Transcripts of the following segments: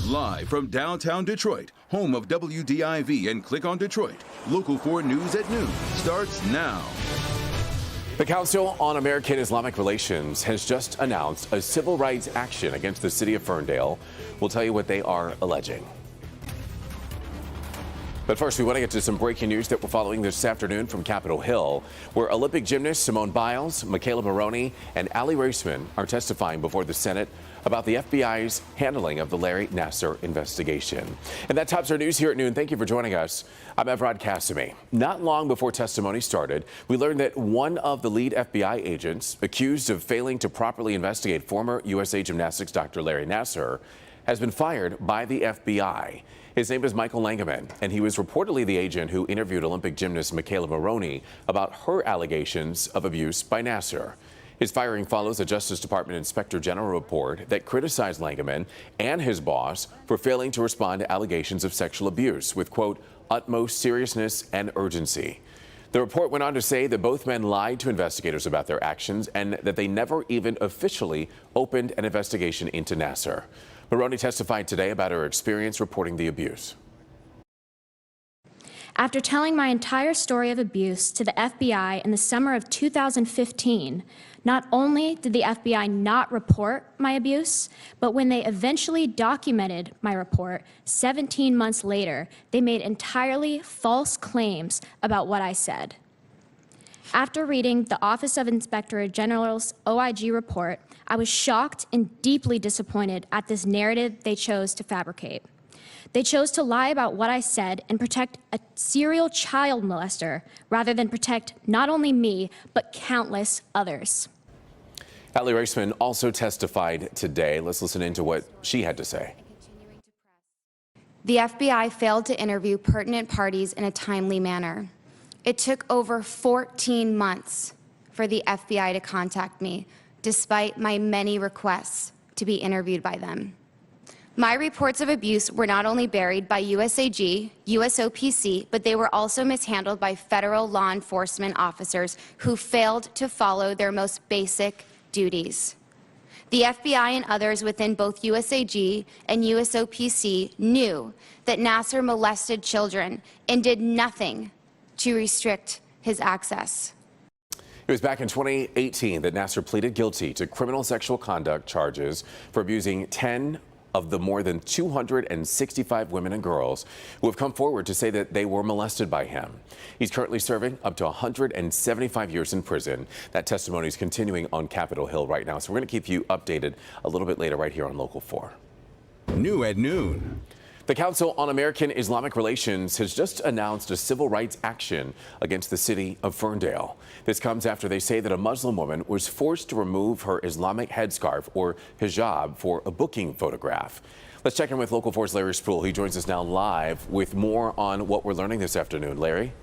Live from downtown Detroit, home of WDIV and Click on Detroit, Local 4 News at noon starts now. The Council on American Islamic Relations has just announced a civil rights action against the city of Ferndale. We'll tell you what they are alleging. But first, we want to get to some breaking news that we're following this afternoon from Capitol Hill, where Olympic gymnasts Simone Biles, Michaela Maroney, and Allie Raceman are testifying before the Senate about the FBI's handling of the Larry Nassar investigation. And that tops our news here at noon. Thank you for joining us. I'm Evrod Kasimi. Not long before testimony started, we learned that one of the lead FBI agents accused of failing to properly investigate former USA Gymnastics Dr. Larry Nassar has been fired by the FBI. His name is Michael Langeman, and he was reportedly the agent who interviewed Olympic gymnast Michaela Maroney about her allegations of abuse by Nassar. His firing follows a Justice Department Inspector General report that criticized Langeman and his boss for failing to respond to allegations of sexual abuse with, quote, utmost seriousness and urgency. The report went on to say that both men lied to investigators about their actions and that they never even officially opened an investigation into Nassar. Maroney testified today about her experience reporting the abuse. After telling my entire story of abuse to the FBI in the summer of 2015, not only did the FBI not report my abuse, but when they eventually documented my report 17 months later, they made entirely false claims about what I said. After reading the Office of Inspector General's OIG report, I was shocked and deeply disappointed at this narrative they chose to fabricate. They chose to lie about what I said and protect a serial child molester rather than protect not only me, but countless others. Allie Raceman also testified today. Let's listen into what she had to say. The FBI failed to interview pertinent parties in a timely manner. It took over 14 months for the FBI to contact me, despite my many requests to be interviewed by them. My reports of abuse were not only buried by USAG, USOPC, but they were also mishandled by federal law enforcement officers who failed to follow their most basic duties. The FBI and others within both USAG and USOPC knew that Nassar molested children and did nothing to restrict his access. It was back in 2018 that Nassar pleaded guilty to criminal sexual conduct charges for abusing 10 of the more than 265 women and girls who have come forward to say that they were molested by him. He's currently serving up to 175 years in prison. That testimony is continuing on Capitol Hill right now, so we're going to keep you updated a little bit later right here on Local 4. New at noon. The Council on American Islamic Relations has just announced a civil rights action against the city of Ferndale. This comes after they say that a Muslim woman was forced to remove her Islamic headscarf or hijab for a booking photograph. Let's check in with Local 4's Larry Spruill. He joins us now live with more on what we're learning this afternoon. Larry?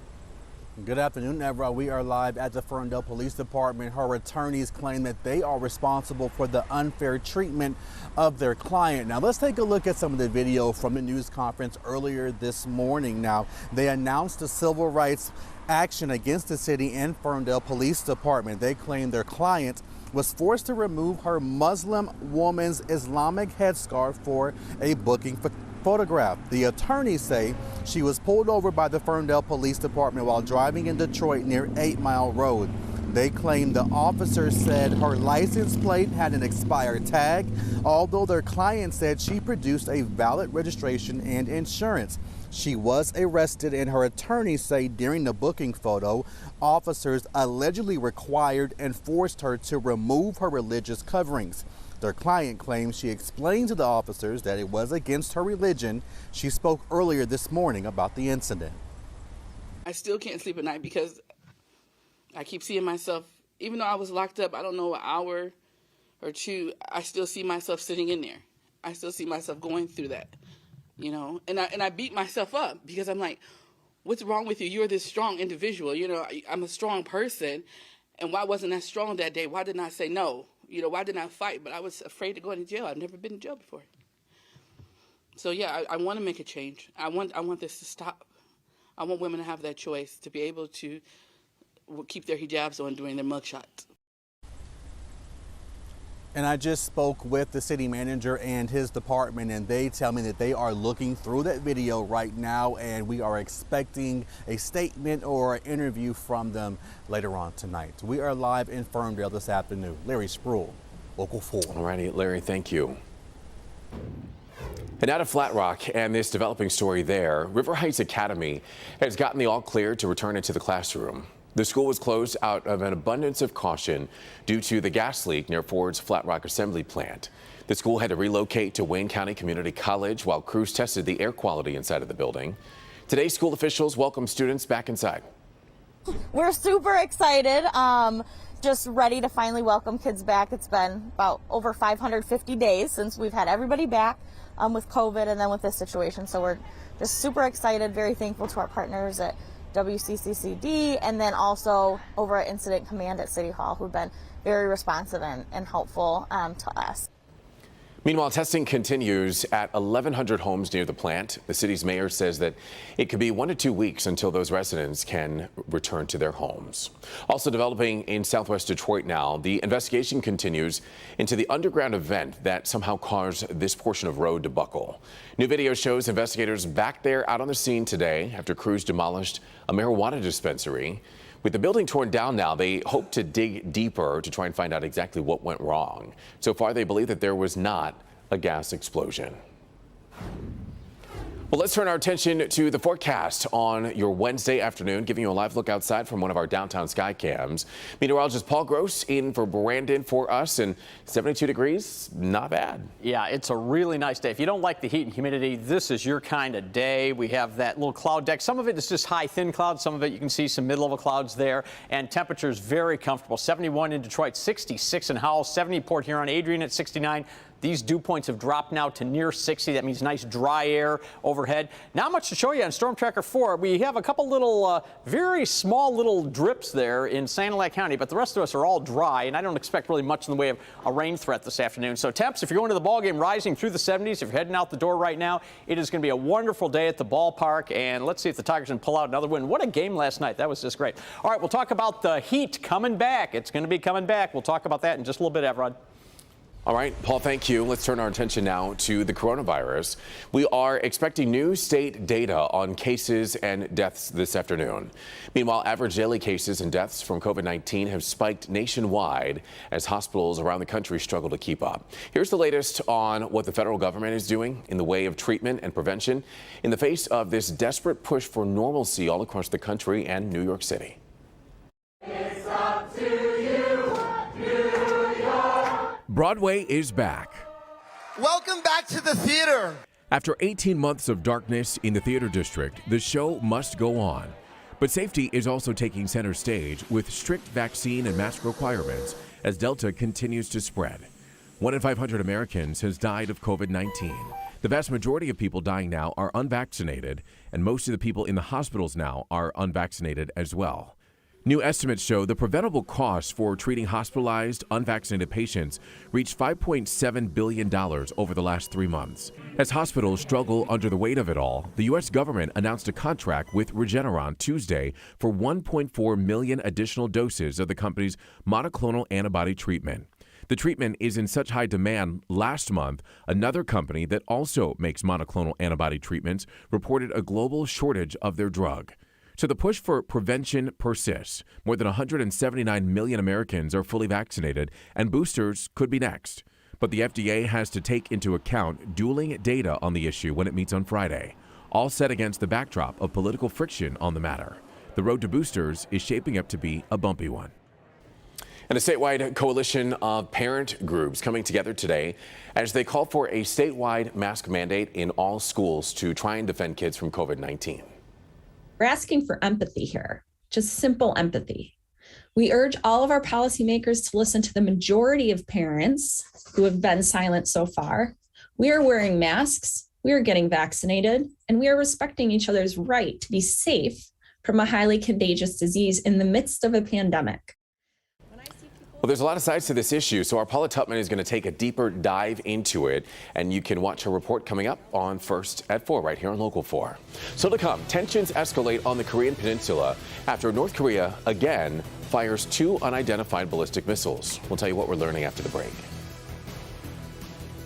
Good afternoon, Evrod. We are live at the Ferndale Police Department. Her attorneys claim that they are responsible for the unfair treatment of their client. Now, let's take a look at some of the video from the news conference earlier this morning. Now, they announced a civil rights action against the city and Ferndale Police Department. They claim their client was forced to remove her Muslim woman's Islamic headscarf for a booking photograph. The attorneys say she was pulled over by the Ferndale Police Department while driving in Detroit near 8 Mile Road. They claim the officer said her license plate had an expired tag, although their client said she produced a valid registration and insurance. She was arrested, and her attorneys say during the booking photo, officers allegedly required and forced her to remove her religious coverings. Their client claims she explained to the officers that it was against her religion. She spoke earlier this morning about the incident. I still can't sleep at night because I keep seeing myself, even though I was locked up, I don't know, an hour or two, I still see myself sitting in there. I still see myself going through that, you know, and I beat myself up because I'm like, what's wrong with you? You're this strong individual. You know, I'm a strong person. And why wasn't I strong that day? Why didn't I say no? You know, why didn't I fight? But I was afraid to go into jail. I've never been in jail before. So, yeah, I want to make a change. I want this to stop. I want women to have that choice, to be able to keep their hijabs on during their mugshots. And I just spoke with the city manager and his department, and they tell me that they are looking through that video right now, and we are expecting a statement or an interview from them later on tonight. We are live in Ferndale this afternoon. Larry Spruill, Local 4. All righty, Larry, thank you. And out of Flat Rock and this developing story there, River Heights Academy has gotten the all clear to return into the classroom. The school was closed out of an abundance of caution due to the gas leak near Ford's Flat Rock Assembly Plant. The school had to relocate to Wayne County Community College while crews tested the air quality inside of the building. Today, school officials welcomed students back inside. We're super excited, just ready to finally welcome kids back. It's been about over 550 days since we've had everybody back with COVID and then with this situation. So we're just super excited, very thankful to our partners at WCCCD, and then also over at Incident Command at City Hall, who've been very responsive and helpful to us. Meanwhile, testing continues at 1,100 homes near the plant. The city's mayor says that it could be 1 to 2 weeks until those residents can return to their homes. Also developing in southwest Detroit now, the investigation continues into the underground event that somehow caused this portion of road to buckle. New video shows investigators back there out on the scene today after crews demolished a marijuana dispensary. With the building torn down now, they hope to dig deeper to try and find out exactly what went wrong. So far, they believe that there was not a gas explosion. Well, let's turn our attention to the forecast on your Wednesday afternoon, giving you a live look outside from one of our downtown sky cams. Meteorologist Paul Gross in for Brandon for us, and 72 degrees, not bad. Yeah, it's a really nice day. If you don't like the heat and humidity, this is your kind of day. We have that little cloud deck. Some of it is just high, thin clouds. Some of it you can see some mid-level clouds there, and temperatures very comfortable. 71 in Detroit, 66 in Howell, 70 Port Huron, Adrian at 69. These dew points have dropped now to near 60. That means nice dry air overhead. Not much to show you on Storm Tracker 4. We have a couple little, very small little drips there in Sanilac County, but the rest of us are all dry, and I don't expect really much in the way of a rain threat this afternoon. So temps, if you're going to the ball game, rising through the 70s. If you're heading out the door right now, it is going to be a wonderful day at the ballpark, and let's see if the Tigers can pull out another win. What a game last night. That was just great. All right, we'll talk about the heat coming back. It's going to be coming back. We'll talk about that in just a little bit, Evrod. All right, Paul, thank you. Let's turn our attention now to the coronavirus. We are expecting new state data on cases and deaths this afternoon. Meanwhile, average daily cases and deaths from COVID-19 have spiked nationwide as hospitals around the country struggle to keep up. Here's the latest on what the federal government is doing in the way of treatment and prevention in the face of this desperate push for normalcy all across the country and New York City. It's up to you, New York. Broadway is back. Welcome back to the theater. After 18 months of darkness in the theater district, the show must go on. But safety is also taking center stage with strict vaccine and mask requirements as Delta continues to spread. 1 in 500 Americans has died of COVID-19. The vast majority of people dying now are unvaccinated, and most of the people in the hospitals now are unvaccinated as well. New estimates show the preventable costs for treating hospitalized, unvaccinated patients reached $5.7 billion over the last 3 months. As hospitals struggle under the weight of it all, the U.S. government announced a contract with Regeneron Tuesday for 1.4 million additional doses of the company's monoclonal antibody treatment. The treatment is in such high demand. Last month, another company that also makes monoclonal antibody treatments reported a global shortage of their drug. So the push for prevention persists. More than 179 million Americans are fully vaccinated, and boosters could be next. But the FDA has to take into account dueling data on the issue when it meets on Friday, all set against the backdrop of political friction on the matter. The road to boosters is shaping up to be a bumpy one. And a statewide coalition of parent groups coming together today as they call for a statewide mask mandate in all schools to try and defend kids from COVID-19. We're asking for empathy here, just simple empathy. We urge all of our policymakers to listen to the majority of parents who have been silent so far. We are wearing masks, we are getting vaccinated, and we are respecting each other's right to be safe from a highly contagious disease in the midst of a pandemic. Well, there's a lot of sides to this issue, so our Paula Tutman is going to take a deeper dive into it, and you can watch her report coming up on First at 4 right here on Local 4. So to come, tensions escalate on the Korean Peninsula after North Korea again fires 2 unidentified ballistic missiles. We'll tell you what we're learning after the break.